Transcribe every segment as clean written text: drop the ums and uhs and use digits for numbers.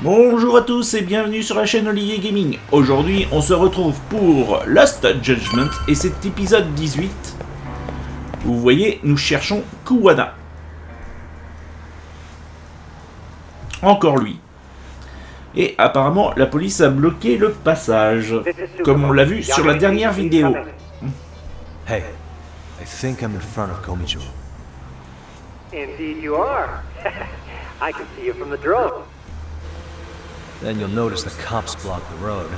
Bonjour à tous et bienvenue sur la chaîne Olivier Gaming. Aujourd'hui, on se retrouve pour Lost Judgment et cet épisode 18. Vous voyez, nous cherchons Kuwana. Encore lui. Et apparemment, la police a bloqué le passage, comme on l'a vu sur la dernière vidéo. Hey, I think I'm in front of Komijo. Indeed you are. I can see you from the drone. Then you'll notice the cops block the road.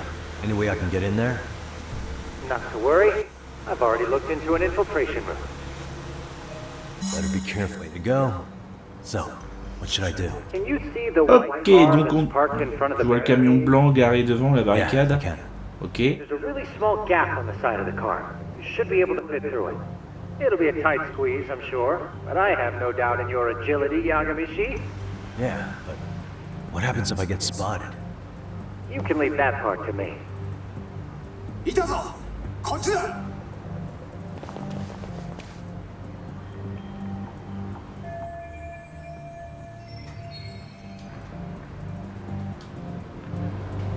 Any way I can get in there? Not to worry. I've already looked into an infiltration route. Better be careful. Way to go. So, what should I do? Can you see the white Ok, car donc that's parked in front of je the vois le camion barricade? blanc garé devant la Yeah, I barricade. can. Ok. There's a really small gap on the side of the car. You should be able to fit through it. It'll be a tight squeeze, I'm sure, but I have no doubt in your agility, Yagamishi. Yeah, but what happens if I get spotted? You can leave that part to me.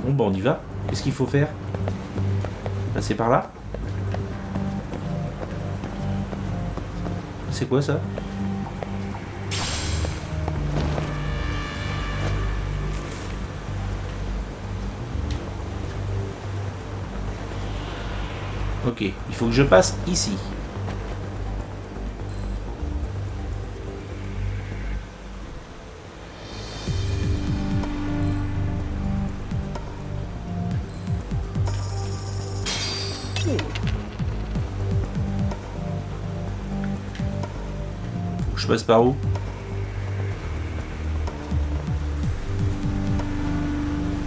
Bon bah on y va. Qu'est-ce qu'il faut faire? Passer par là? C'est quoi ça? Ok, il faut que je passe ici. Faut que je passe par où?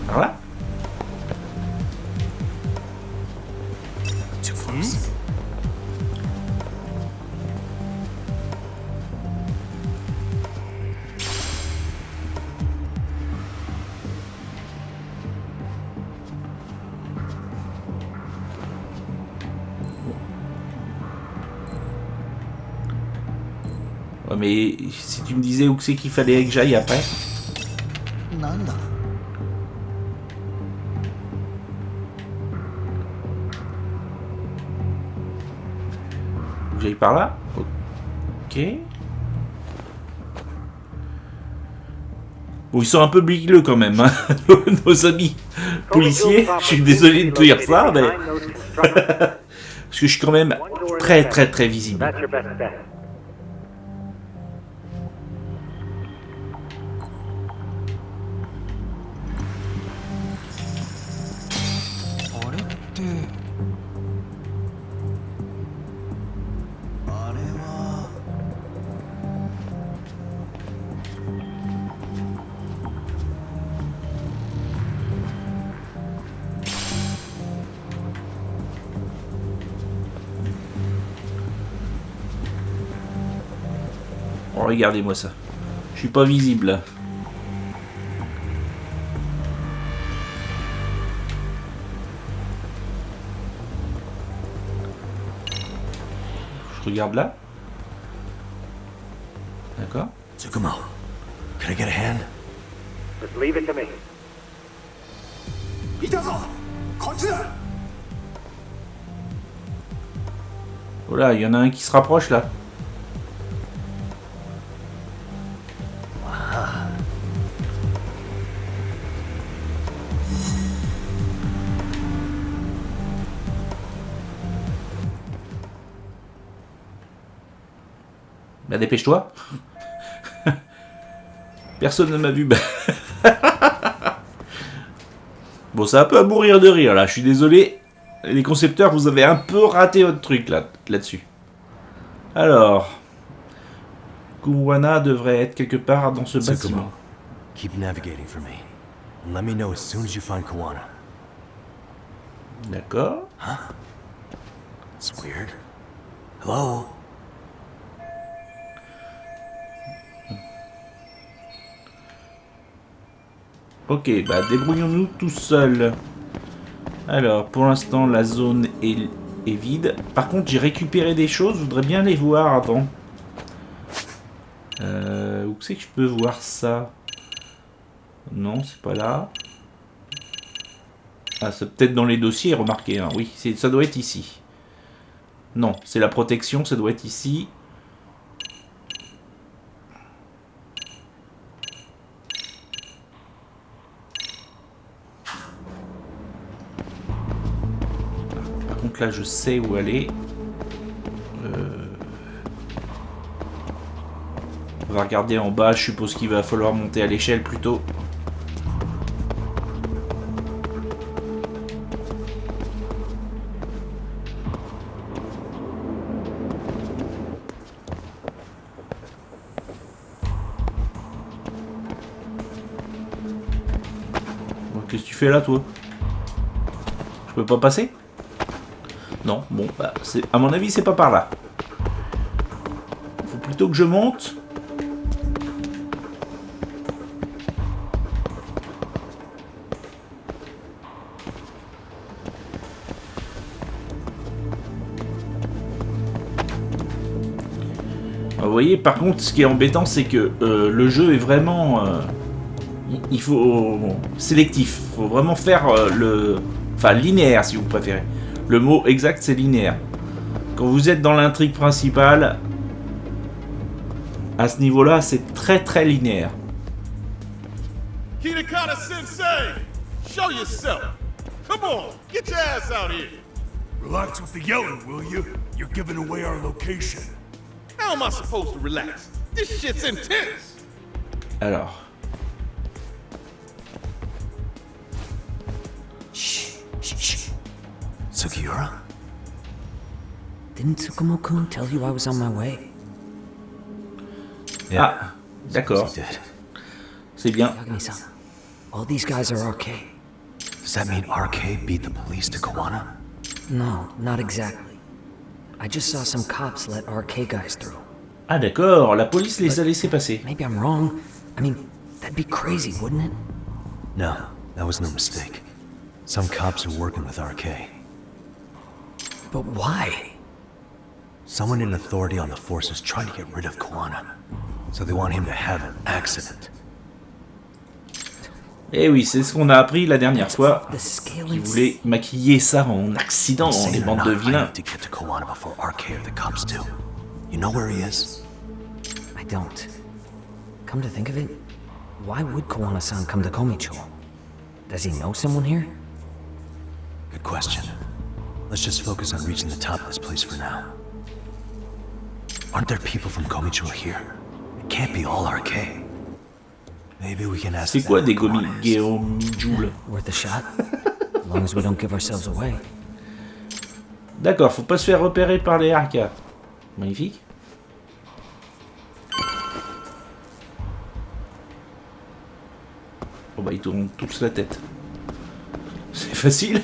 Par là? Too close. Ouais, mais si tu me disais où c'est qu'il fallait que j'aille après. Faut que j'aille par là. Ok. Bon, ils sont un peu bigleux quand même, hein, nos amis policiers. Je suis désolé de te dire ça, mais parce que je suis quand même très visible. That's your best bet. Oh, regardez-moi ça. Je suis pas visible là. Je regarde là. D'accord. Tsukumo, can I get a hand? Just leave it to me. Oh là, il y en a un qui se rapproche là. Bah dépêche-toi. Personne ne m'a vu. Bon, c'est un peu à mourir de rire là, je suis désolé. Les concepteurs, vous avez un peu raté votre truc là-dessus. Alors, Kuwana devrait être quelque part dans ce Tsukumo, bâtiment. keep navigating for me. And let me know as soon as you find Kuwana. D'accord. It's weird. Hello? Ok, bah débrouillons-nous tout seuls. Alors, pour l'instant, la zone est vide. Par contre, j'ai récupéré des choses, je voudrais bien les voir avant. Où c'est que je peux voir ça? Non, c'est pas là. Ah, c'est peut-être dans les dossiers, remarquez. Hein. Oui, ça doit être ici. Non, c'est la protection, ça doit être ici. Par contre, là, je sais où aller. On va regarder en bas, je suppose qu'il va falloir monter à l'échelle plutôt. Qu'est-ce que tu fais là, toi? Je peux pas passer? Non, bon, bah, à mon avis, c'est pas par là. Faut plutôt que je monte. Vous voyez, par contre, ce qui est embêtant, c'est que le jeu est vraiment... il faut... sélectif. Il faut vraiment faire enfin, linéaire, si vous préférez. Le mot exact, c'est linéaire. Quand vous êtes dans l'intrigue principale, à ce niveau-là, c'est très très linéaire. Kuwana sensei, show yourself. Come on, get your ass out here. Relax with the yelling, will you? You're giving away our location. How am I supposed to relax? This shit's intense. Alors. Shh, shh, shh. Sugiura? Didn't Tsukumo-kun tell you I was on my way? Ah, d'accord. C'est bien. Yagami-san, all these guys are RK. Does that mean RK beat the police to Kuwana? No, not exactly. I just saw some cops let RK guys through. Ah d'accord, la police les a laissés passer. Maybe I'm wrong. I mean, that'd be crazy, wouldn't it? No, that was no mistake. Some cops are working with RK. But why? Someone in authority on the force is trying to get rid of Kuwana. So they want him to have an accident. Eh oui, c'est ce qu'on a appris la dernière fois. The Ils scaling... voulaient maquiller ça en accident, les bandes de vilains. To get to Kuwana before RK or the cops do. You know where he is? I don't. Come to think of it, why would Kuwana-san come to Komicho? Does he know someone here? Good question. Let's just focus on reaching the top of this place for now. Aren't there people from Komicho here? It can't be all RK. Maybe we can ask C'est quoi them des where Kuwana is. gomi-joules? Worth a shot? As long as we don't give ourselves away. D'accord, faut pas se faire repérer par les RK. Magnifique. Oh bah ils tournent tous la tête. C'est facile.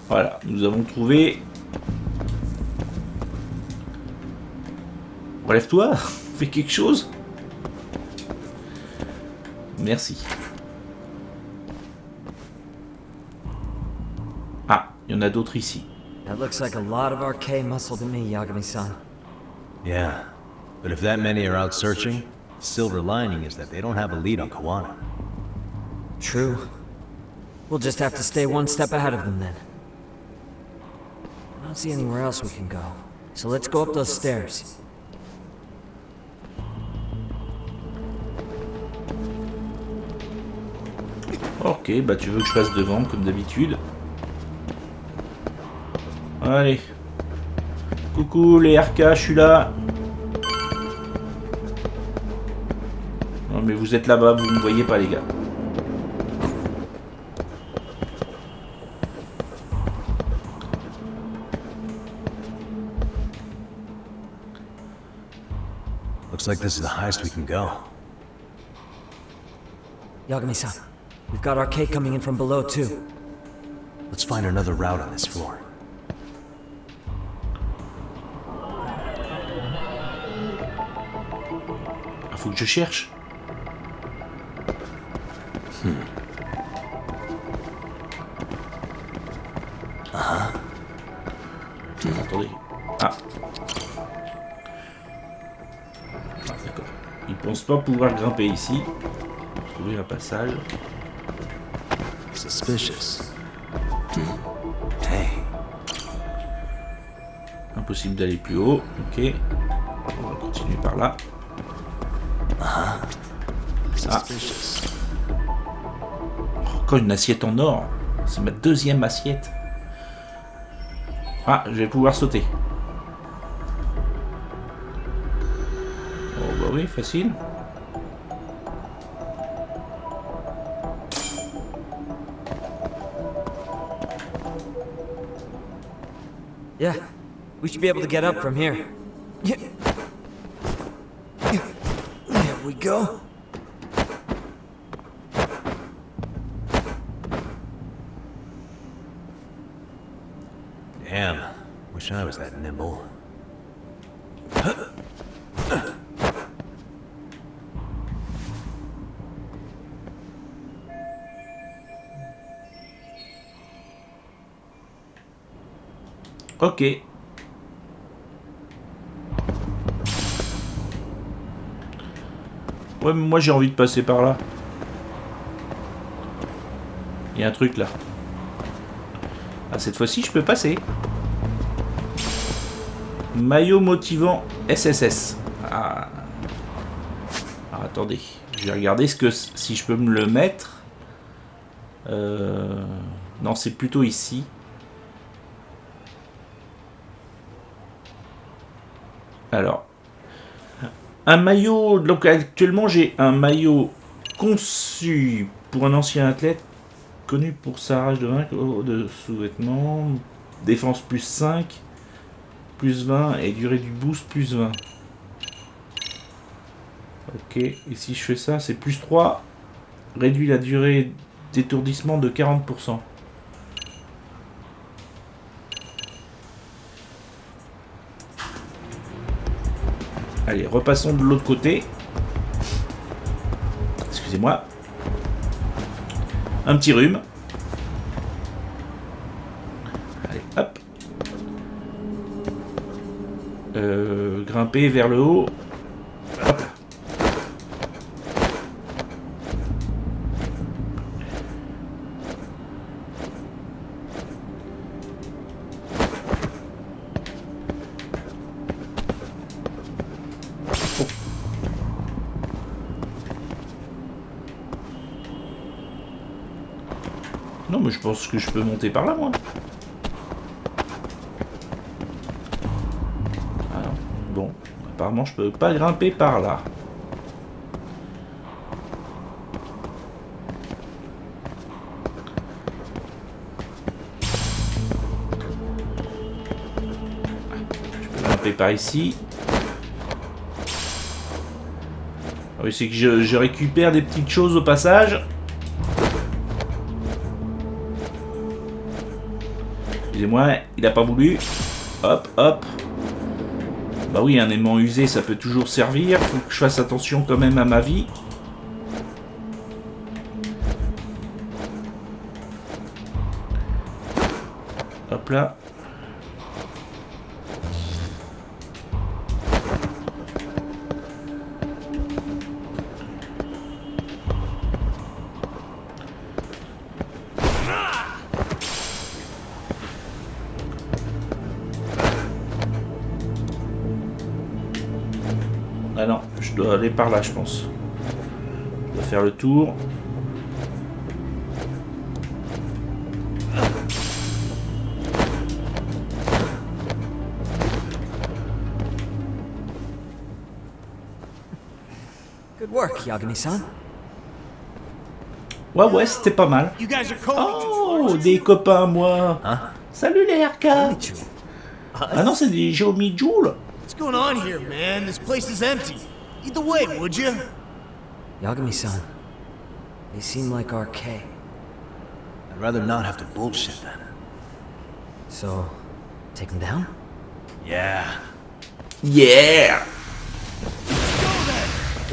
Voilà, nous avons trouvé... Relève-toi, fais quelque chose. Merci. Ah, il y en a d'autres ici. That looks like a lot of RK muscle to me, Yagami-san. Yeah, but if that many are out searching, the silver lining is that they don't have a lead on Kuwana. True. We'll just have to stay one step ahead of them then. I don't see anywhere else we can go. So let's go up those stairs. Ok, bah tu veux que je passe devant comme d'habitude. Allez. Coucou les RK, je suis là. Non mais vous êtes là-bas, vous ne me voyez pas les gars. Looks like this is the highest we can go. Yagami-san, we've got RK coming in from below too. Let's find another route on this floor. Ah, faut que je cherche. Attendez. Ah. Ah, d'accord. Il pense pas pouvoir grimper ici. Trouver un passage. Suspicious. Hey. Impossible d'aller plus haut. Ok. On va continuer par là. Suspicious. Encore une assiette en or. C'est ma deuxième assiette. Ah, je vais pouvoir sauter. Oh bah oui, facile. Yeah, we should be able to get up from here. Yeah. There we go. Damn. Wish I was that nimble. Ok. Ouais, mais moi j'ai envie de passer par là. Il y a un truc là. Ah, cette fois-ci je peux passer. Maillot motivant SSS. Ah. Alors, attendez. Je vais regarder si je peux me le mettre. Non, c'est plutôt ici. Alors, un maillot, donc actuellement j'ai un maillot conçu pour un ancien athlète connu pour sa rage de vaincre de sous-vêtements, défense plus 5, plus 20 et durée du boost plus 20. Ok, et si je fais ça, c'est plus 3, réduit la durée d'étourdissement de 40%. Allez, repassons de l'autre côté. Excusez-moi. Un petit rhume. Allez, hop. Grimper vers le haut. Hop là. Non, mais je pense que je peux monter par là, moi. Ah non. Bon, apparemment, je peux pas grimper par là. Je peux grimper par ici. Ah oui, c'est que je récupère des petites choses au passage. Excusez-moi, il a pas voulu. Hop, hop. Bah oui, un aimant usé, ça peut toujours servir. Faut que je fasse attention quand même à ma vie. Hop là. Ah non, je dois aller par là, je pense. Je dois faire le tour. Good work, Yagami-san. Ouais, c'était pas mal. You guys are cold. Oh, des copains, moi. Huh? Salut les RK. Ah non, c'est des Xiaomi Joule. What's going on here, man? This place is empty. Either way, would you? Yagami-san, they seem like RK. I'd rather not have to bullshit then. So, take them down? Yeah. Yeah.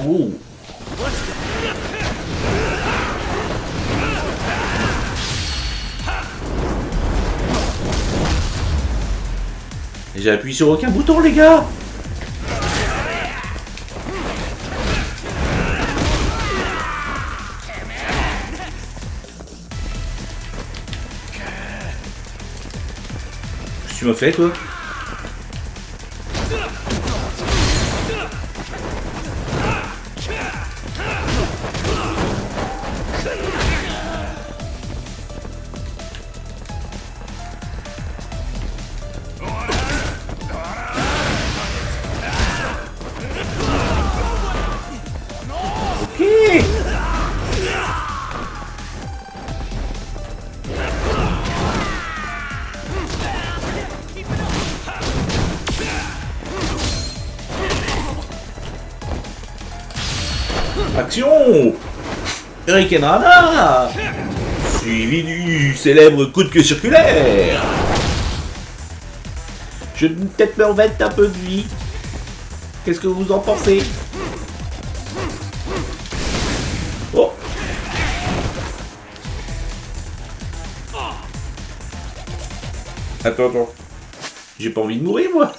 Oh. Et j'ai appuyé sur aucun bouton, les gars. tu m'as fait, toi? Action! Hurricane Rana! Suivi du célèbre coup de queue circulaire! Je vais peut-être me remettre un peu de vie. Qu'est-ce que vous en pensez? Oh! Attends. J'ai pas envie de mourir, moi!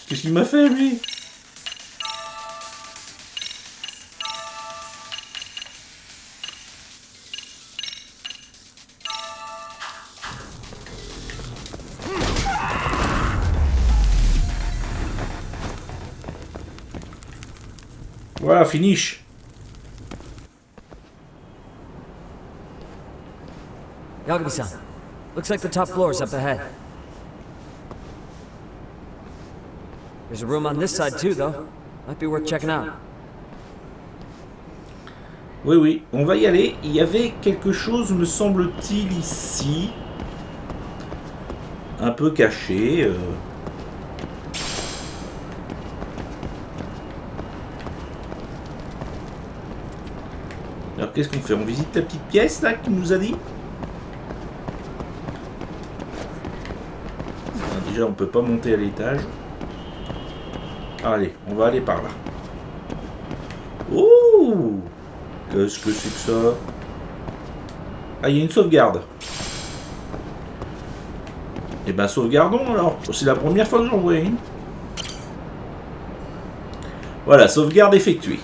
Qu'est-ce qu'il m'a fait, lui? Voilà, finish. Yagami-san, looks like the top floor is up ahead. There's a room on this side too, though. Might be worth checking out. Oui, on va y aller. Il y avait quelque chose, me semble-t-il, ici. Un peu caché. Alors qu'est-ce qu'on fait? On visite la petite pièce là qu'il nous a dit? Alors, déjà on peut pas monter à l'étage. Allez, on va aller par là. Oh! Qu'est-ce que c'est que ça? Ah, il y a une sauvegarde. Eh ben sauvegardons alors. C'est la première fois que j'en vois une. Voilà, sauvegarde effectuée.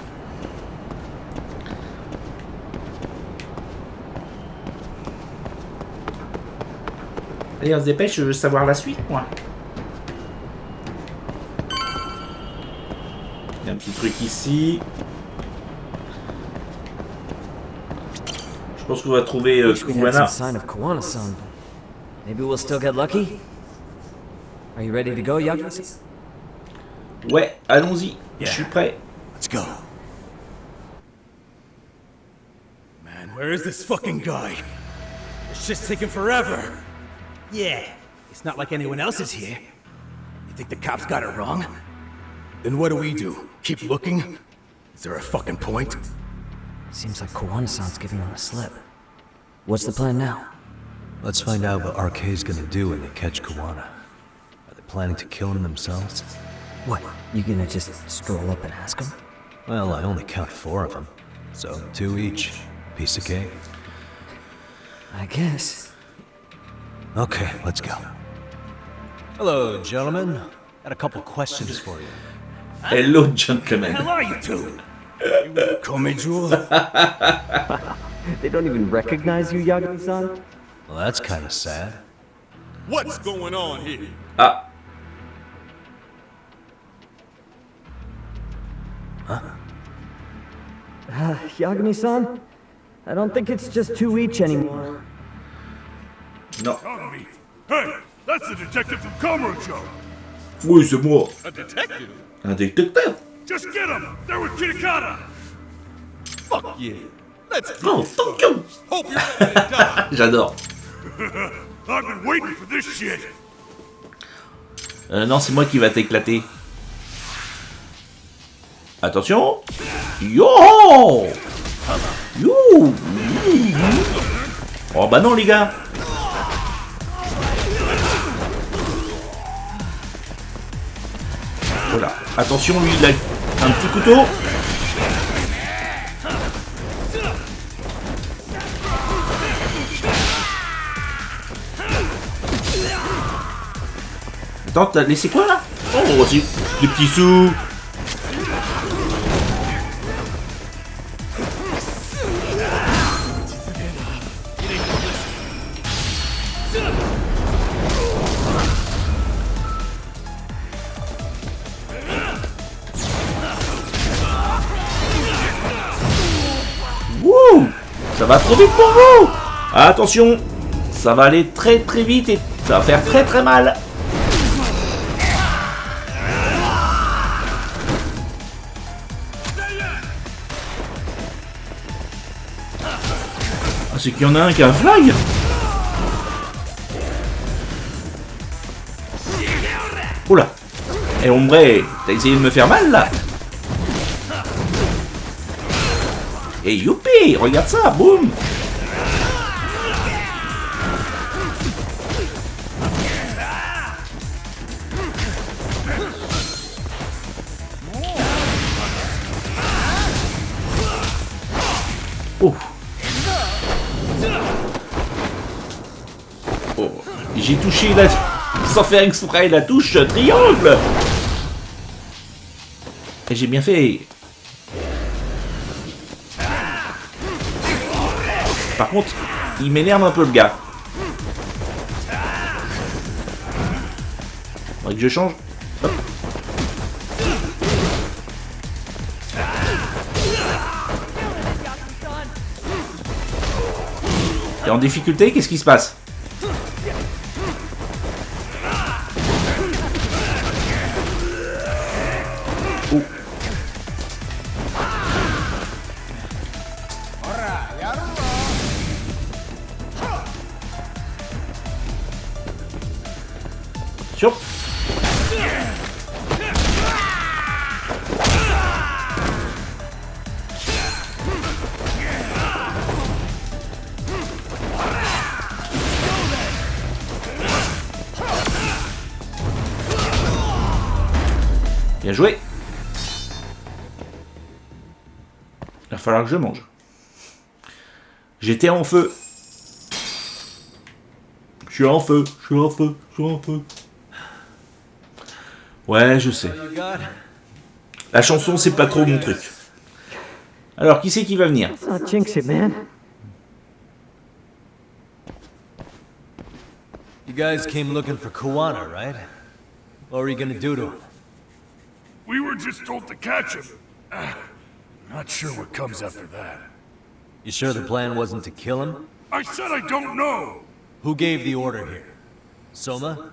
Allez, on se dépêche, je veux savoir la suite, moi. Il y a un petit truc ici. Je pense qu'on va trouver Kuwana. Kuwana-san. Maybe we'll still get lucky. Are you ready to go, Yagami-san? Ouais, allons-y. Je suis prêt. Let's go. Man, where is this fucking guy? This shit's taking forever. Yeah, it's not like anyone else is here. You think the cops got it wrong? Then what do? Keep looking? Is there a fucking point? Seems like Kuwana-san's giving him a slip. What's the plan now? Let's find out what RK's gonna do when they catch Kuwana. Are they planning to kill him themselves? What, you gonna just stroll up and ask him? Well, I only count 4 of them, so 2 each. Piece of cake. I guess. Okay, let's go. Hello, gentlemen. Got a couple questions for you. Hello, gentlemen. How are you two? Come, Jewel? They don't even recognize you, Yagami-san? Well, that's kind of sad. What's going on here? Ah, Yagami-san? I don't think it's just 2 each anymore. non. Yagami. Hey, that's the detective from Komucho. Oui, c'est moi. A detective? Un détective. Just get him. They're with Kitakata. Fuck yeah. Let's do Oh, this. thank you. Hope you're ready to die. J'adore. I've been waiting for this shit. Non, c'est moi qui va t'éclater. Attention. Yo. Yo. Oh bah non les gars. Voilà. Attention, lui il a un petit couteau. Attends, t'as laissé quoi là? Oh, aussi des petits sous. Ça va trop vite pour vous. Attention, ça va aller très très vite et ça va faire très très mal. Ah, c'est qu'il y en a un qui a un flag. Oula. Et Ombre, t'as essayé de me faire mal là. Et youpi, regarde ça, boum. Oh. Oh. J'ai touché la... sans faire exprès la touche triangle. Et j'ai bien fait. Par contre, il m'énerve un peu le gars. Faudrait que je change. Hop. T'es en difficulté, qu'est-ce qui se passe? Oh. Sur. Bien joué. Il va falloir que je mange. J'étais en feu. Je suis en feu, je suis en feu, je suis en feu. Ouais, je sais. La chanson, c'est pas trop mon truc. Alors, qui c'est qui va venir? Let's not jinx it, man. You guys came looking for Kuwana, right? What were you gonna do to him? We were just told to catch him. Not sure what comes after that. You sure the plan wasn't to kill him? I said I don't know. Who gave the order here? Soma?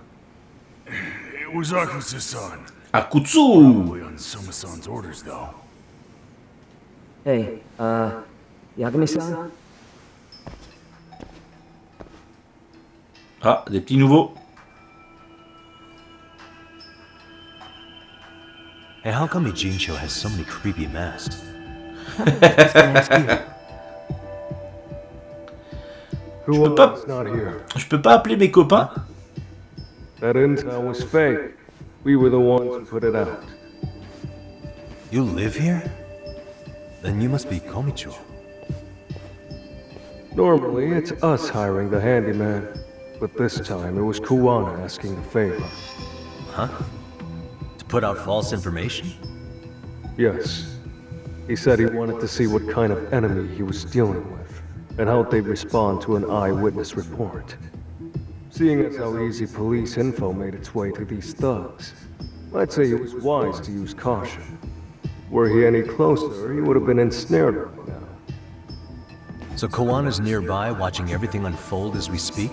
It was Akusa-san. Akutsu! Probably on Soma-san's orders, though. Hey, Yagami-san? Ah, des petits nouveaux. Hey, how come Ijincho has so many creepy masks? Je peux pas appeler mes copains. That intel was fake. We were the ones who put it out. You live here? Then you must be Komicho. Normally, it's us hiring the handyman. But this time, it was Kuwana asking the favor. Huh? To put out false information? Yes. He said he wanted to see what kind of enemy he was dealing with, and how they'd respond to an eyewitness report. Seeing as how easy police info made its way to these thugs, I'd say it was wise to use caution. Were he any closer, he would have been ensnared right now. So Kawana's nearby, watching everything unfold as we speak?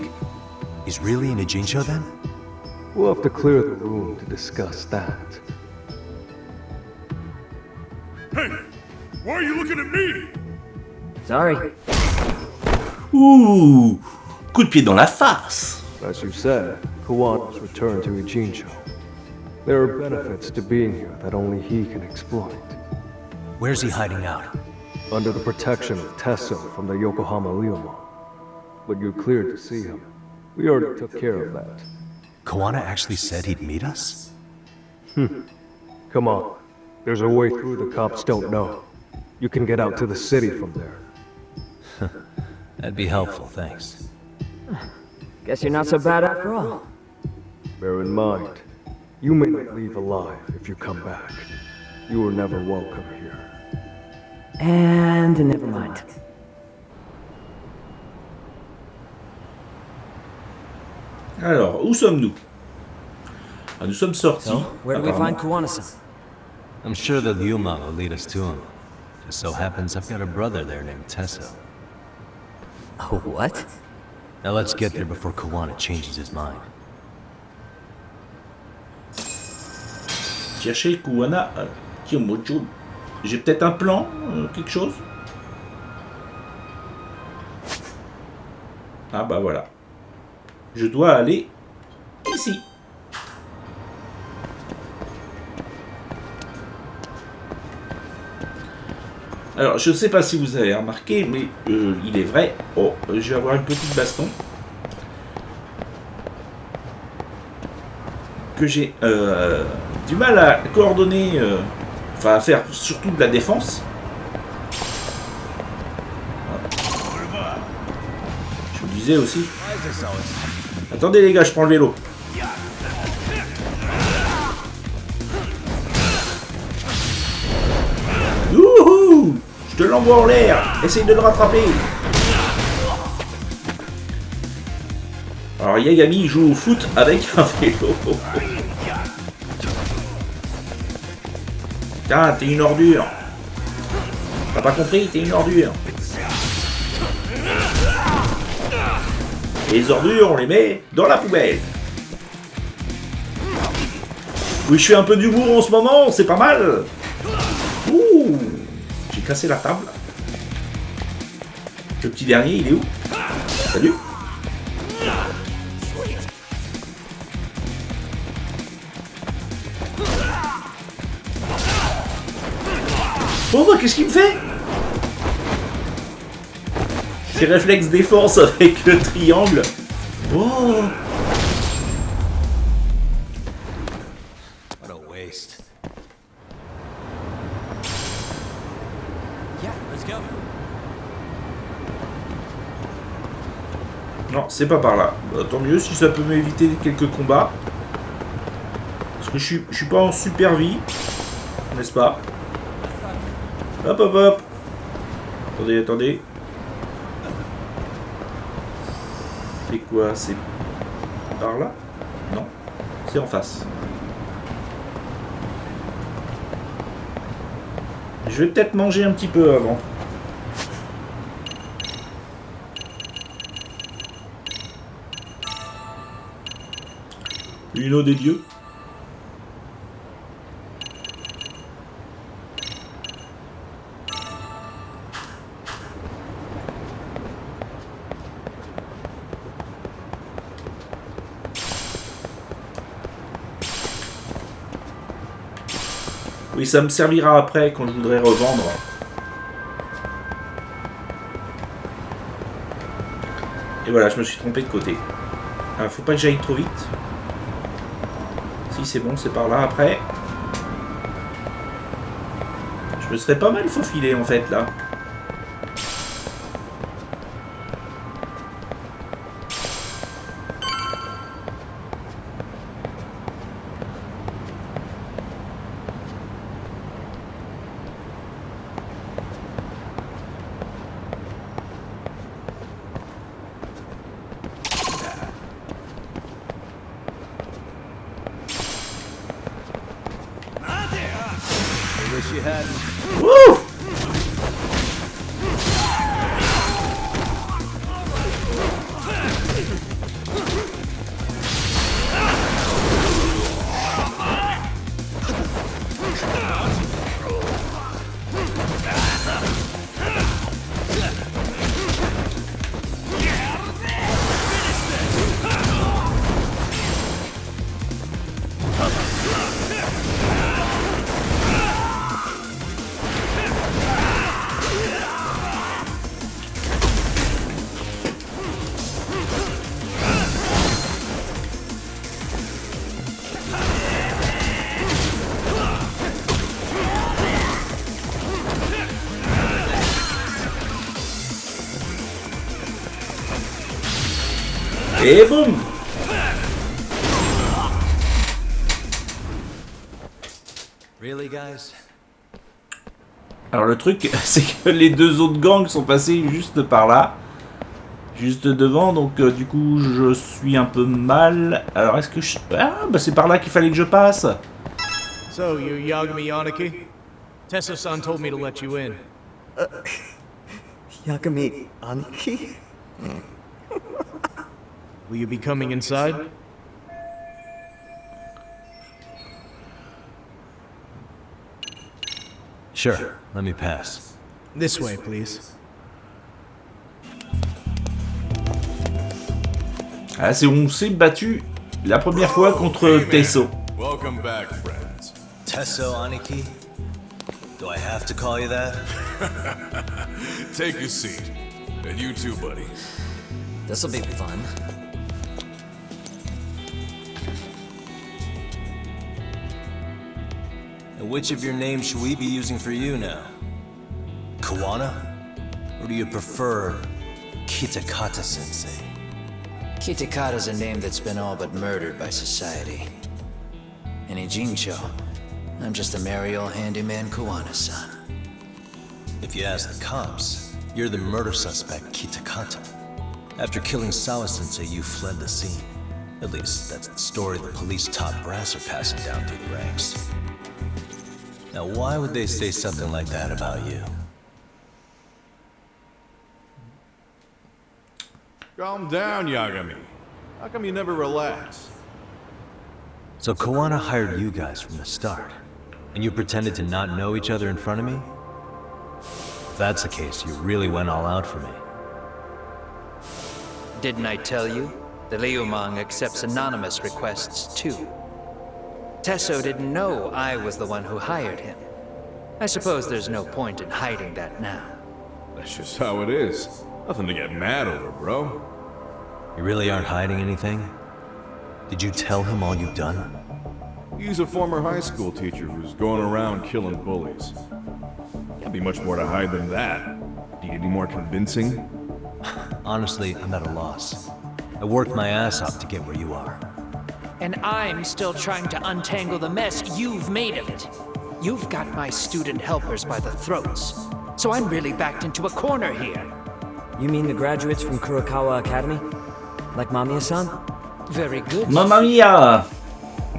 He's really in Ijincho then? We'll have to clear the room to discuss that. Hey, why are you looking at me? Sorry. Ouh! Coup de pied dans la face! As you said, Kuwana's returned to Ijincho. There are benefits to being here that only he can exploit. Where's he hiding out? Under the protection of Tesso from the Yokohama Ryoma. But you cleared to see him. We already took care of that. Kawana actually said he'd meet us? Come on. There's a way through the cops don't know. You can get out to the city from there. That'd be helpful, thanks. Guess you're not so bad after all. Bear in mind, you may not leave alive if you come back. You were never welcome here. And never mind. Alors, où sommes-nous? Ah, nous sommes sortis. So, where do we find apparemment. Kuwana-san? I'm sure the Ryuma will lead us to him. Just so happens I've got a brother there named Tesso. A what? Now let's get there before Kuwana changes his mind. Chercher Kuwana Kyomojo. J'ai peut-être un plan, quelque chose. Ah bah voilà. Je dois aller ici. Alors, je ne sais pas si vous avez remarqué, mais il est vrai. Oh, je vais avoir une petite baston. Que j'ai du mal à coordonner, enfin à faire surtout de la défense. Je vous disais aussi. Attendez les gars, je prends le vélo. Youhou! Je te l'envoie en l'air. Essaye de le rattraper. Alors Yagami joue au foot avec un vélo. Tiens, t'es une ordure. T'as pas compris? T'es une ordure. Et les ordures, on les met dans la poubelle. Oui, je fais un peu d'humour en ce moment, c'est pas mal. Ouh, j'ai cassé la table. Le petit dernier, il est où? Salut. Bon bah qu'est-ce qu'il me fait? Ses réflexes défense avec le triangle. Oh. What a waste. Yeah, let's go. Non, c'est pas par là. Bah, tant mieux si ça peut m'éviter quelques combats. Parce que je suis pas en super vie. N'est-ce pas? Hop hop hop. Attendez, attendez. C'est quoi? C'est par là? Non. C'est en face. Je vais peut-être manger un petit peu avant. Une eau des dieux. Oui, ça me servira après quand je voudrais revendre. Et voilà, je me suis trompé de côté. Alors, faut pas que j'aille trop vite. Si, c'est bon, c'est par là après. Je me serais pas mal faufilé en fait là. Wouh! Et boum! Really, guys? Alors le truc, c'est que les deux autres gangs sont passés juste par là. Juste devant, donc du coup je suis un peu mal. Alors est-ce que je... Ah bah c'est par là qu'il fallait que je passe. So, you Yagami Yanaki? Tessa-san told me to let you in. Yagami Aniki? Will you be coming inside? Sure, let me pass. This way, please. Ah, on s'est battu la première fois contre Tesso. Welcome back, friends. Tesso, Aniki? Do I have to call you that? Take a seat. And you too, buddy. This'll be fun. And which of your names should we be using for you now? Kuwana? Or do you prefer Kitakata-sensei? Kitakata's a name that's been all but murdered by society. And in Jincho, I'm just a merry old handyman Kuwana-san. If you ask the cops, you're the murder suspect Kitakata. After killing Sawa-sensei, you fled the scene. At least, that's the story the police top brass are passing down through the ranks. Now, why would they say something like that about you? Calm down, Yagami. How come you never relax? So Kuwana hired you guys from the start, and you pretended to not know each other in front of me? If that's the case, you really went all out for me. Didn't I tell you? The Liumang accepts anonymous requests too. Tesso didn't know I was the one who hired him. I suppose there's no point in hiding that now. That's just how it is. Nothing to get mad over, bro. You really aren't hiding anything? Did you tell him all you've done? He's a former high school teacher who's going around killing bullies. Can't be much more to hide than that. Need any more convincing? Honestly, I'm at a loss. I worked my ass off to get where you are. And I'm still trying to untangle the mess you've made of it. You've got my student helpers by the throats. So I'm really backed into a corner here. You mean the graduates from Kurokawa Academy? Like Mamiya-san? Very good. Mamma mia!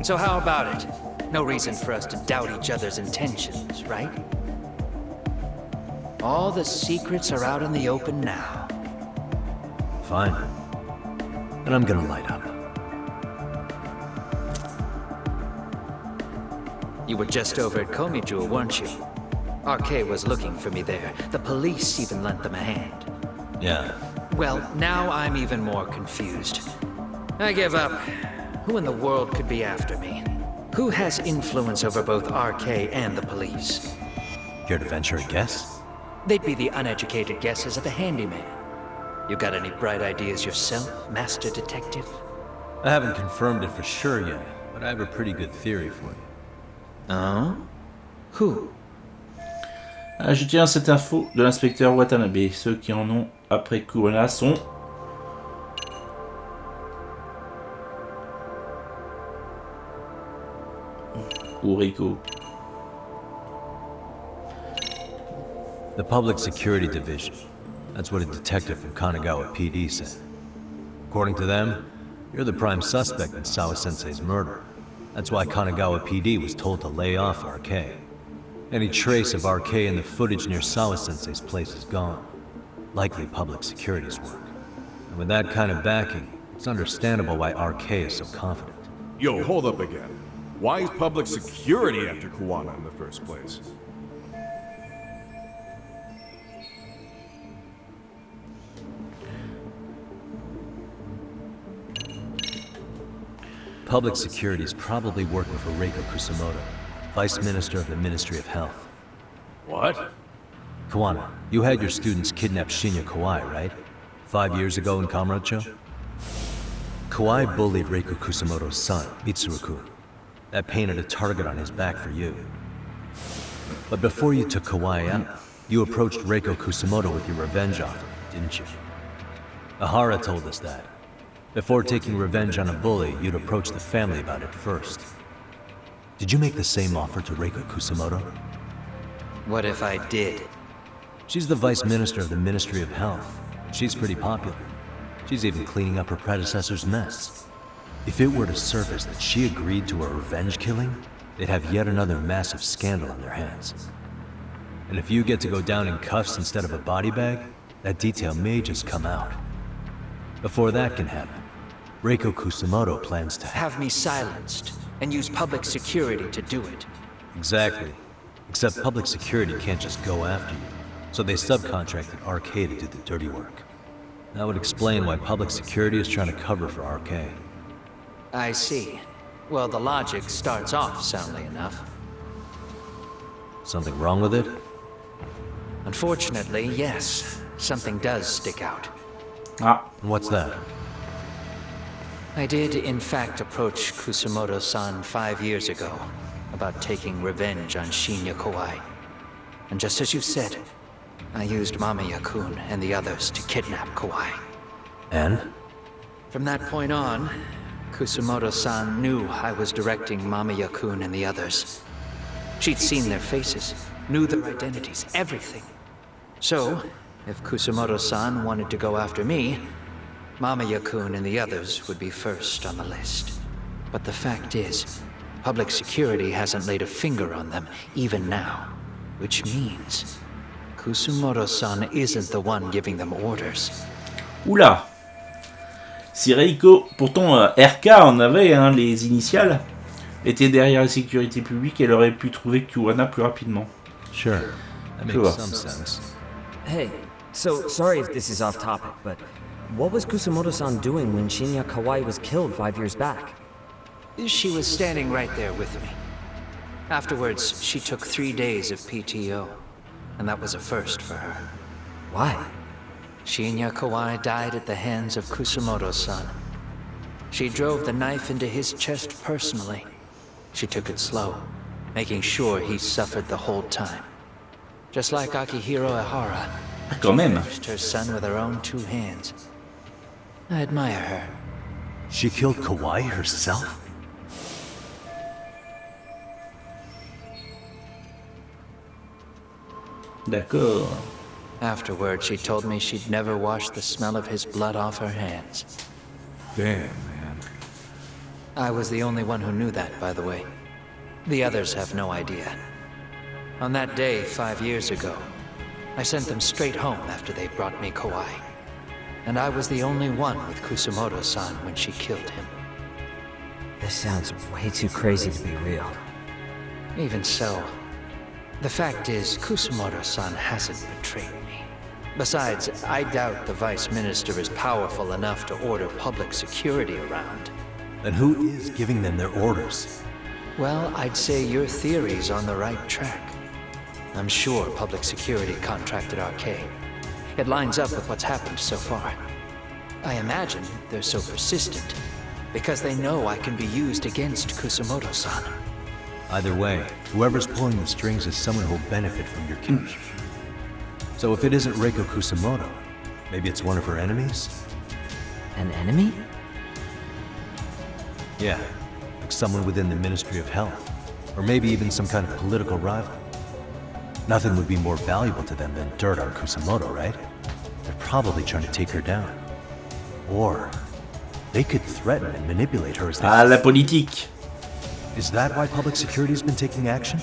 So how about it? No reason for us to doubt each other's intentions, right? All the secrets are out in the open now. Fine. And I'm gonna light up. You were just over at Komijou, weren't you? RK was looking for me there. The police even lent them a hand. Yeah. Well, now I'm even more confused. I give up. Who in the world could be after me? Who has influence over both RK and the police? Care to venture a guess? They'd be the uneducated guesses of a handyman. You got any bright ideas yourself, Master Detective? I haven't confirmed it for sure yet, but I have a pretty good theory for you. Oh? Who? Ah, je tiens à cette info de l'inspecteur Watanabe. Ceux qui en ont après Kuwana sont... Uriko. The Public Security Division. That's what a detective from Kanagawa PD said. According to them, you're the prime suspect in Sawa-sensei's murder. That's why Kanagawa PD was told to lay off RK. Any trace of RK in the footage near Sawa-sensei's place is gone. Likely public security's work. And with that kind of backing, it's understandable why RK is so confident. Yo, hold up again. Why is public security after Kuwana in the first place? Public security is probably working for Reiko Kusamoto, Vice Minister of the Ministry of Health. What? Kuwana, you had your students kidnap Shinya Kawai, right? 5 years ago in Kamurocho? Kawai bullied Reiko Kusamoto's son, Mitsuru-kun. That painted a target on his back for you. But before you took Kawai out, you approached Reiko Kusamoto with your revenge offer, didn't you? Ahara told us that. Before taking revenge on a bully, you'd approach the family about it first. Did you make the same offer to Reiko Kusamoto? What if I did? She's the Vice Minister of the Ministry of Health. She's pretty popular. She's even cleaning up her predecessor's mess. If it were to surface that she agreed to a revenge killing, they'd have yet another massive scandal on their hands. And if you get to go down in cuffs instead of a body bag, that detail may just come out. Before that can happen, Reiko Kusumoto plans to Have me silenced, and use public security to do it. Exactly. Except public security can't just go after you, so they subcontracted RK to do the dirty work. That would explain why public security is trying to cover for RK. I see. Well, the logic starts off soundly enough. Something wrong with it? Unfortunately, yes. Something does stick out. Ah, And what's that? I did, in fact, approach Kusumoto-san 5 years ago about taking revenge on Shinya Kawai. And just as you said, I used Mamiya-kun and the others to kidnap Kawai. And? From that point on, Kusumoto-san knew I was directing Mamiya-kun and the others. She'd seen their faces, knew their identities, everything. So, if Kusumoto-san wanted to go after me, Mamiya-kun and the others would be first on the list. But the fact is, public security hasn't laid a finger on them, even now. Which means, Kusumoto-san isn't the one giving them orders. oula. Si Reiko, pourtant RK en avait les initiales, était derrière la sécurité publique, elle aurait pu trouver Kuwana plus rapidement. Sure, that makes Sure. some sense. Hey, so sorry if this is off topic, but what was Kusumoto-san doing when Shinya Kawai was killed 5 years back? She was standing right there with me. Afterwards, she took 3 days of PTO, and that was a first for her. Why? Shinya Kawai died at the hands of Kusumoto-san. She drove the knife into his chest personally. She took it slow, making sure he suffered the whole time. Just like Akihiro Ehara, Ah, quand même. finished her son with her own 2 hands. I admire her. She killed Kawai herself? D'accord. Afterward, she told me she'd never wash the smell of his blood off her hands. Damn, man. I was the only one who knew that, by the way. The others have no idea. On that day, 5 years ago, I sent them straight home after they brought me Kawai. And I was the only one with Kusumoto-san when she killed him. This sounds way too crazy to be real. Even so, the fact is, Kusumoto-san hasn't betrayed me. Besides, I doubt the Vice Minister is powerful enough to order public security around. Then who is giving them their orders? Well, I'd say your theory's on the right track. I'm sure public security contracted RK. It lines up with what's happened so far. I imagine they're so persistent because they know I can be used against Kusumoto-san. Either way, whoever's pulling the strings is someone who'll benefit from your cash. So if it isn't Reiko Kusumoto, maybe it's one of her enemies? An enemy? Yeah, like someone within the Ministry of Health. Or maybe even some kind of political rival. Nothing would be more valuable to them than dirt on Kusumoto, right? They're probably trying to take her down. Or they could threaten and manipulate her as they... Ah, la politique. Is that why public security's been taking action?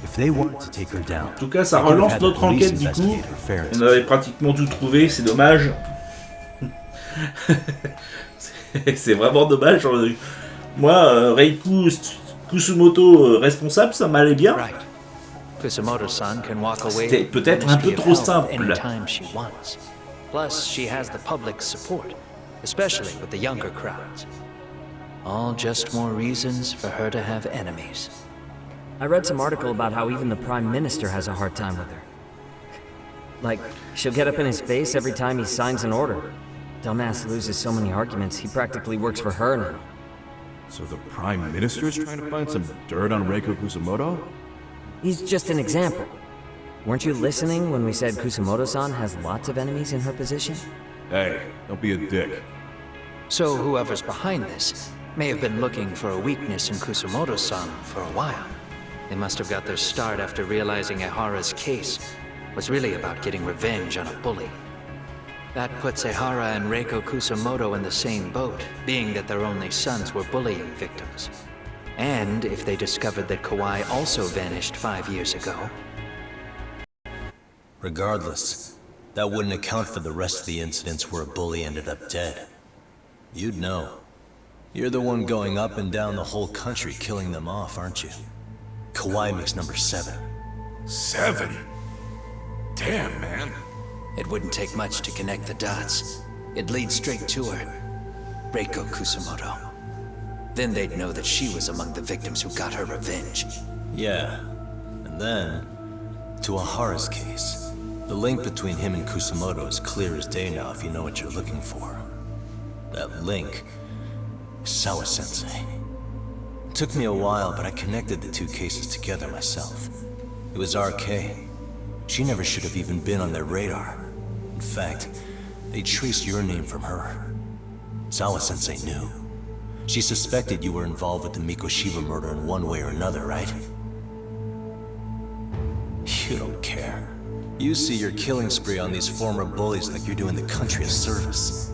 If they want to take her down... En tout cas, ça relance notre enquête du coup. On avait pratiquement tout trouvé, c'est dommage. C'est vraiment dommage. Moi, Reiko Kusumoto responsable, ça m'allait bien. Right. Kusumoto-san can walk away C'était from the peut-être un peu Ministry of trop Health simple. anytime she wants. Plus, she has the public's support, especially with the younger crowds. All just more reasons for her to have enemies. I read some article about how even the Prime Minister has a hard time with her. Like, she'll get up in his face every time he signs an order. Dumbass loses so many arguments, he practically works for her now. So the Prime Minister is trying to find some dirt on Reiko Kusumoto? He's just an example. Weren't you listening when we said Kusumoto-san has lots of enemies in her position? Hey, don't be a dick. So whoever's behind this may have been looking for a weakness in Kusumoto-san for a while. They must have got their start after realizing Ehara's case was really about getting revenge on a bully. That puts Ehara and Reiko Kusumoto in the same boat, being that their only sons were bullying victims. And if they discovered that Kawai also vanished 5 years ago. Regardless, That wouldn't account for the rest of the incidents where a bully ended up dead. You'd know. You're the one going up and down the whole country killing them off, aren't you? Kawaii makes number 7. 7? Damn, man. It wouldn't take much to connect the dots. It'd lead straight to her. Reiko Kusumoto. Then they'd know that she was among the victims who got her revenge. Yeah. And then, to Ahara's case. The link between him and Kusumoto is clear as day now if you know what you're looking for. That link is Sawa-sensei. It took me a while, but I connected the two cases together myself. It was RK. She never should have even been on their radar. In fact, they traced your name from her. Sawa-sensei knew. She suspected you were involved with the Mikoshiba murder in one way or another, right? You don't care. You see your killing spree on these former bullies like you're doing the country a service.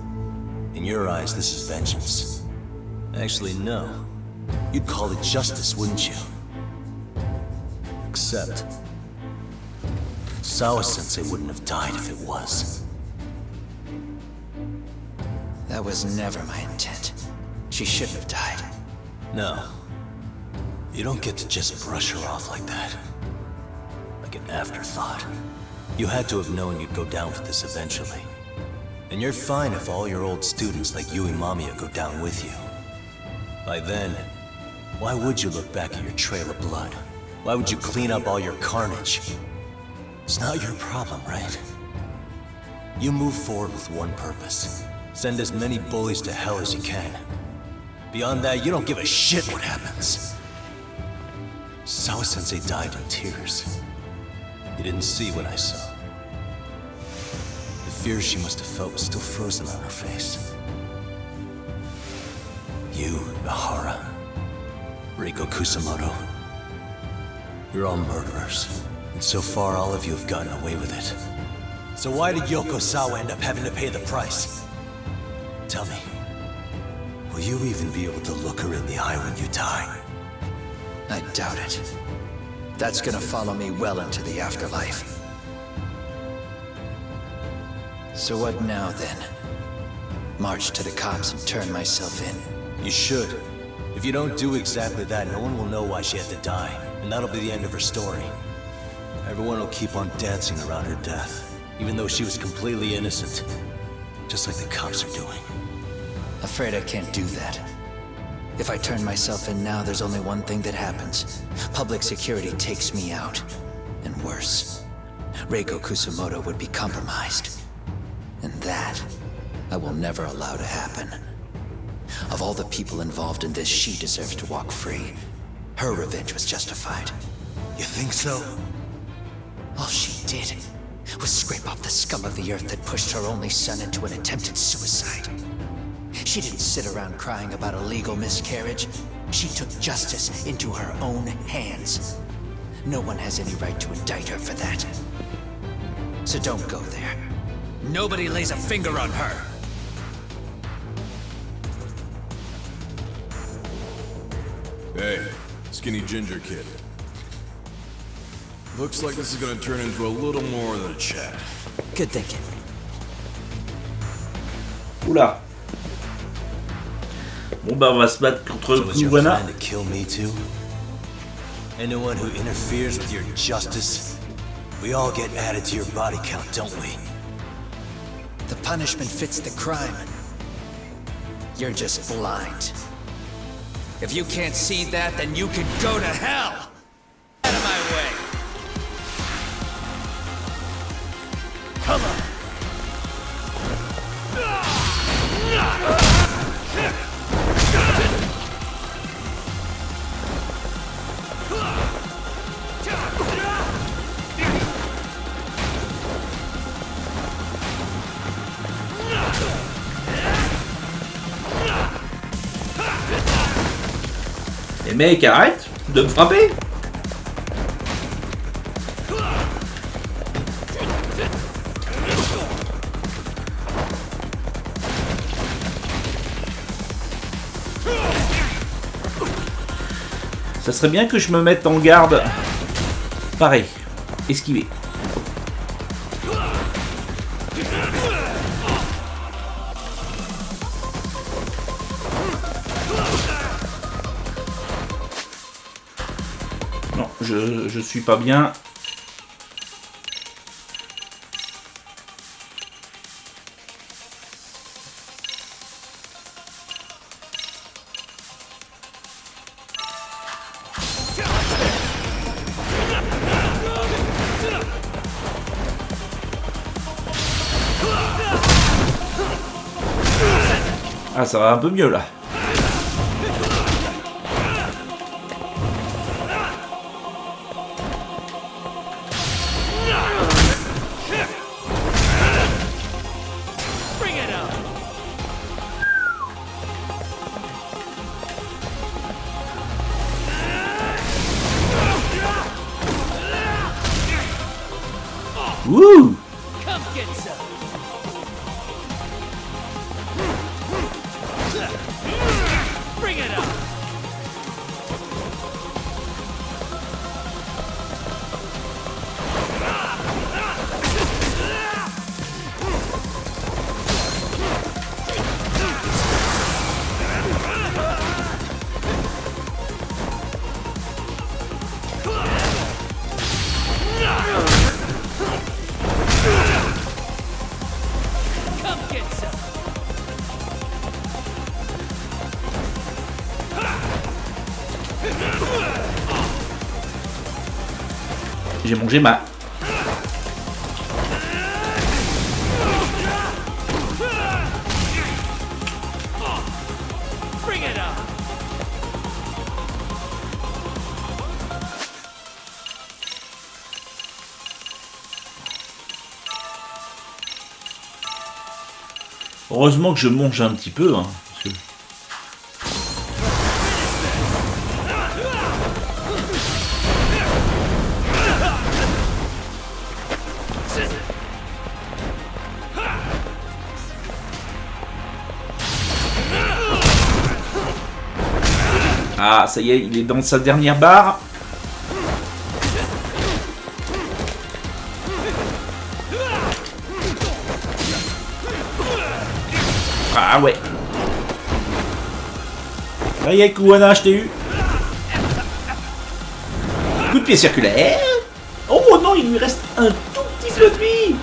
In your eyes, this is vengeance. Actually, no. You'd call it justice, wouldn't you? Except... Sawa-sensei wouldn't have died if it was. That was never my intent. She shouldn't have died. No. You don't get to just brush her off like that. Like an afterthought. You had to have known you'd go down for this eventually. And you're fine if all your old students like Yui Mamiya go down with you. By then, why would you look back at your trail of blood? Why would you clean up all your carnage? It's not your problem, right? You move forward with one purpose. Send as many bullies to hell as you can. Beyond that, you don't give a shit what happens. Sawa-sensei died in tears. You didn't see what I saw. The fear she must have felt was still frozen on her face. You, Ahara, Reiko Kusumoto, you're all murderers. And so far, all of you have gotten away with it. So why did Yoko Sawa end up having to pay the price? Tell me, will you even be able to look her in the eye when you die? I doubt it. That's gonna follow me well into the afterlife. So what now, then? March to the cops and turn myself in? You should. If you don't do exactly that, no one will know why she had to die, and that'll be the end of her story. Everyone will keep on dancing around her death, even though she was completely innocent. Just like the cops are doing. Afraid I can't do that. If I turn myself in now, there's only one thing that happens. Public security takes me out. And worse, Reiko Kusumoto would be compromised. And that, I will never allow to happen. Of all the people involved in this, she deserves to walk free. Her revenge was justified. You think so? All she did was scrape off the scum of the earth that pushed her only son into an attempted suicide. She didn't sit around crying about a legal miscarriage. She took justice into her own hands. No one has any right to indict her for that. So don't go there. Nobody lays a finger on her. Hey, skinny ginger kid. Looks like this is gonna turn into a little more than a chat. Good thinking. Oula. Bon bah on va se battre contre So is your Kuwana. plan to kill me too? Anyone who interferes with your justice, we all get added to your body count, don't we? The punishment fits the crime. You're just blind. If you can't see that, then you can go to hell! Out of my way! Come on! Les mecs, arrête de me frapper. Ça serait bien que je me mette en garde. Pareil, esquiver. Non, je suis pas bien. Ah, ça va un peu mieux là. Wouh! J'ai mangé ma... Heureusement que je mange un petit peu, hein, parce que... Ah, ça y est, il est dans sa dernière barre. Ah ouais. Ça y est, Kuwana, je t'ai eu. Coup de pied circulaire. Oh non, il lui reste un tout petit peu de vie.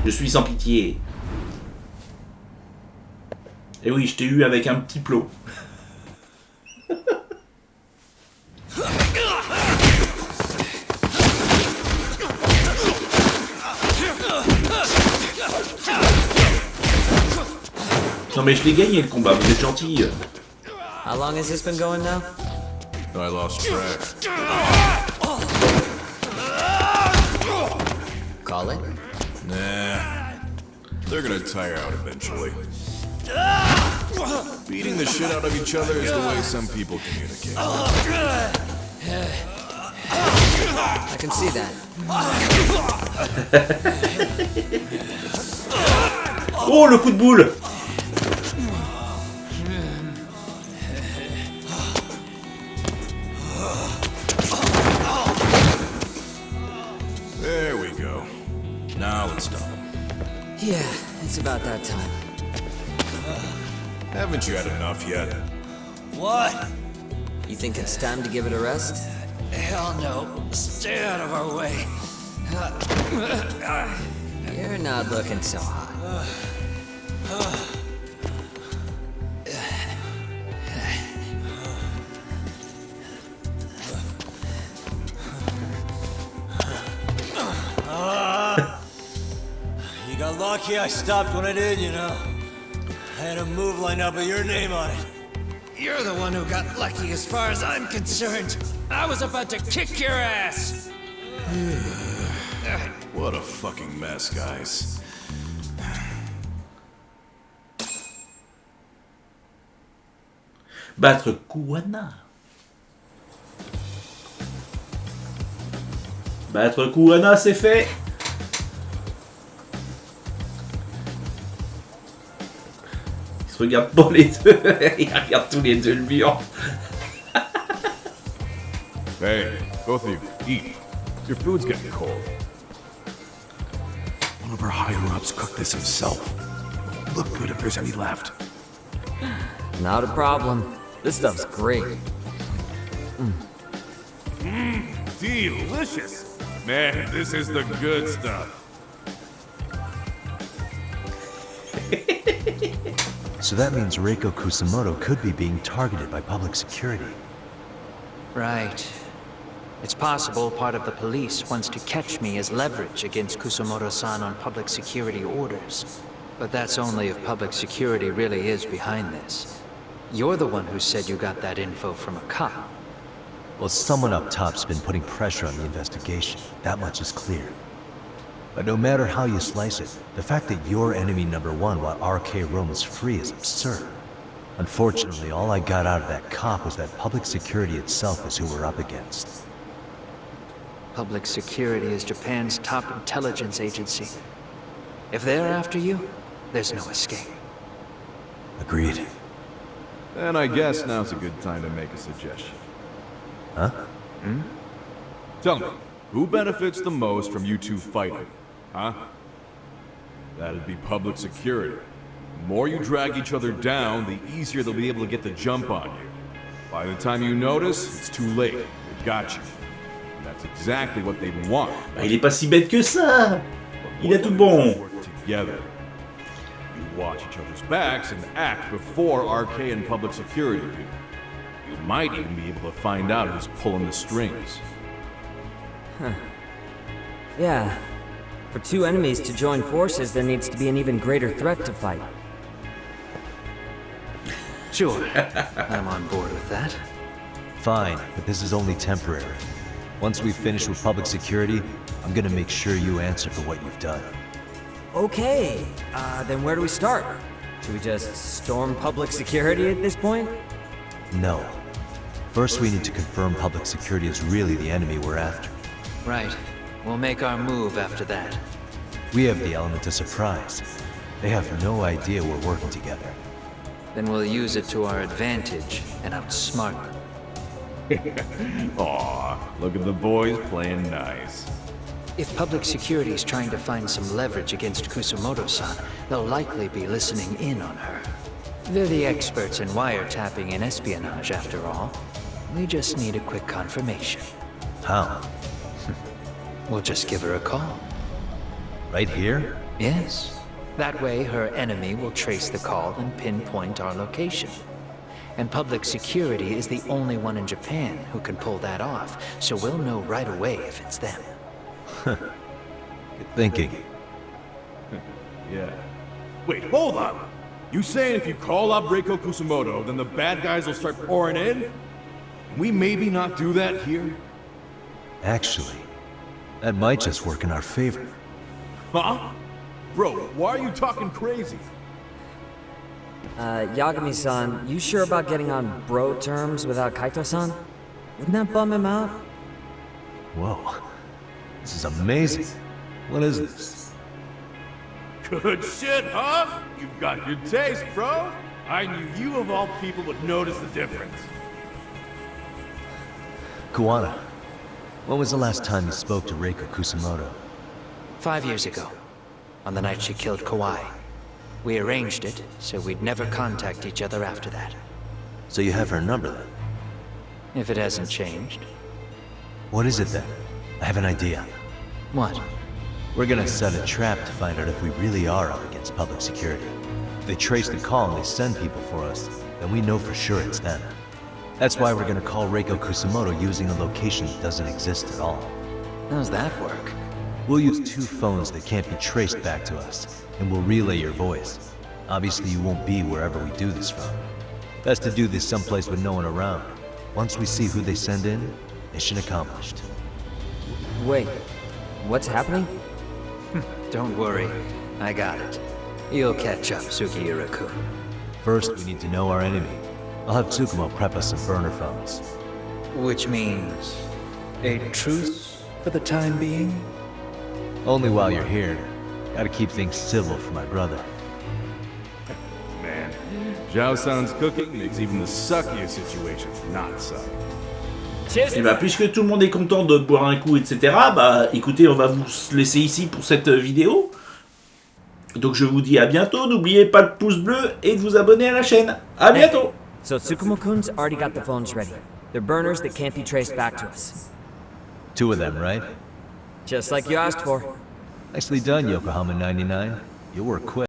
Je suis sans pitié. Et oui, je t'ai eu avec un petit plot. Non mais je l'ai gagné le combat, vous êtes gentil. How long has this been going now? I lost track. Call it? Nah. They're gonna tire out eventually. Beating the shit out of each other is the way some people communicate. I can see that. Oh, le coup de boule! There we go. Now let's stop him. Yeah, it's about that time. Haven't you had enough yet? What? You think it's time to give it a rest? Hell no. Stay out of our way. You're not looking so hot. You got lucky I stopped when I did, you know. I had a move lined up with your name on it. You're the one who got lucky as far as I'm concerned. I was about to kick your ass. What a fucking mess, guys. Battre Kuwana. Battre Kuwana, c'est fait. Ils se regardent pas les deux. Ils regardent tous les deux le mur. Hey, Both of you, eat. Your food's getting cold. One of our higher-ups cooked this himself. Look good if there's any left. Not a problem. This stuff's great. Delicious! Man, this is the good stuff. So that means Reiko Kusumoto could be being targeted by public security. Right. It's possible part of the police wants to catch me as leverage against Kusumoto-san on public security orders. But that's only if public security really is behind this. You're the one who said you got that info from a cop. Well, someone up top's been putting pressure on the investigation. That much is clear. But no matter how you slice it, the fact that you're enemy number one while RK roams free is absurd. Unfortunately, all I got out of that cop was that public security itself is who we're up against. Public security is Japan's top intelligence agency. If they're after you, there's no escape. Agreed. And I guess now's a good time to make a suggestion. Huh? Tell me, who benefits the most from you two fighting? Huh? That'd be public security. The more you drag each other down, the easier they'll be able to get the jump on you. By the time you notice, it's too late. They got you. And that's exactly what they want. Bah, il est pas si bête que ça. Il a tout bon. Work together. You watch each other's backs and act before RK and public security do. You might even be able to find out who's pulling the strings. Yeah. For two enemies to join forces, there needs to be an even greater threat to fight. Sure, I'm on board with that. Fine, but this is only temporary. Once we finish with public security, I'm gonna make sure you answer for what you've done. Okay, then where do we start? Should we just storm public security at this point? No. First, we need to confirm public security is really the enemy we're after. Right. We'll make our move after that. We have the element of surprise. They have no idea we're working together. Then we'll use it to our advantage and outsmart them. Aw, look at the boys playing nice. If public security is trying to find some leverage against Kusumoto-san, they'll likely be listening in on her. They're the experts in wiretapping and espionage, after all. We just need a quick confirmation. How? We'll just give her a call. Right here? Yes. That way, her enemy will trace the call and pinpoint our location. And public security is the only one in Japan who can pull that off, so we'll know right away if it's them. Good thinking. Yeah. Wait, hold on! You saying if you call up Reiko Kusumoto, then the bad guys will start pouring in? Can we maybe not do that here? Actually, that might just work in our favor. Huh? Bro, why are you talking crazy? Yagami-san, you sure about getting on bro terms without Kaito-san? Wouldn't that bum him out? Whoa. This is amazing. What is this? Good shit, huh? You've got good taste, bro. I knew you of all people would notice the difference. Kuwana, when was the last time you spoke to Reiko Kusumoto? 5 years ago, on the night she killed Kawai. We arranged it, so we'd never contact each other after that. So you have her number then? If it hasn't changed. What is it then? I have an idea. What? We're gonna set a trap to find out if we really are up against public security. If they trace the call and they send people for us, then we know for sure it's them. That's why we're gonna call Reiko Kusumoto using a location that doesn't exist at all. How's that work? We'll use 2 phones that can't be traced back to us, and we'll relay your voice. Obviously you won't be wherever we do this from. Best to do this someplace with no one around. Once we see who they send in, mission accomplished. Wait, what's happening? Don't worry, I got it. You'll catch up, Sugiura-kun. First, we need to know our enemy. I'll have Tsukumo prep us some burner phones. Which means a truce for the time being? Only while you're here. Gotta keep things civil for my brother. Man, Zhao-san's cooking makes even the suckiest situations not suck. Et bah, puisque tout le monde est content de boire un coup, etc., bah, écoutez, on va vous laisser ici pour cette vidéo. Donc, je vous dis à bientôt. N'oubliez pas le pouce bleu et de vous abonner à la chaîne. À bientôt! So Tsukumo-kun's already got the phones ready. They're burners that can't be traced back to us. 2 of them, right? Just like you asked for. Nicely done, Yokohama 99. You were quick.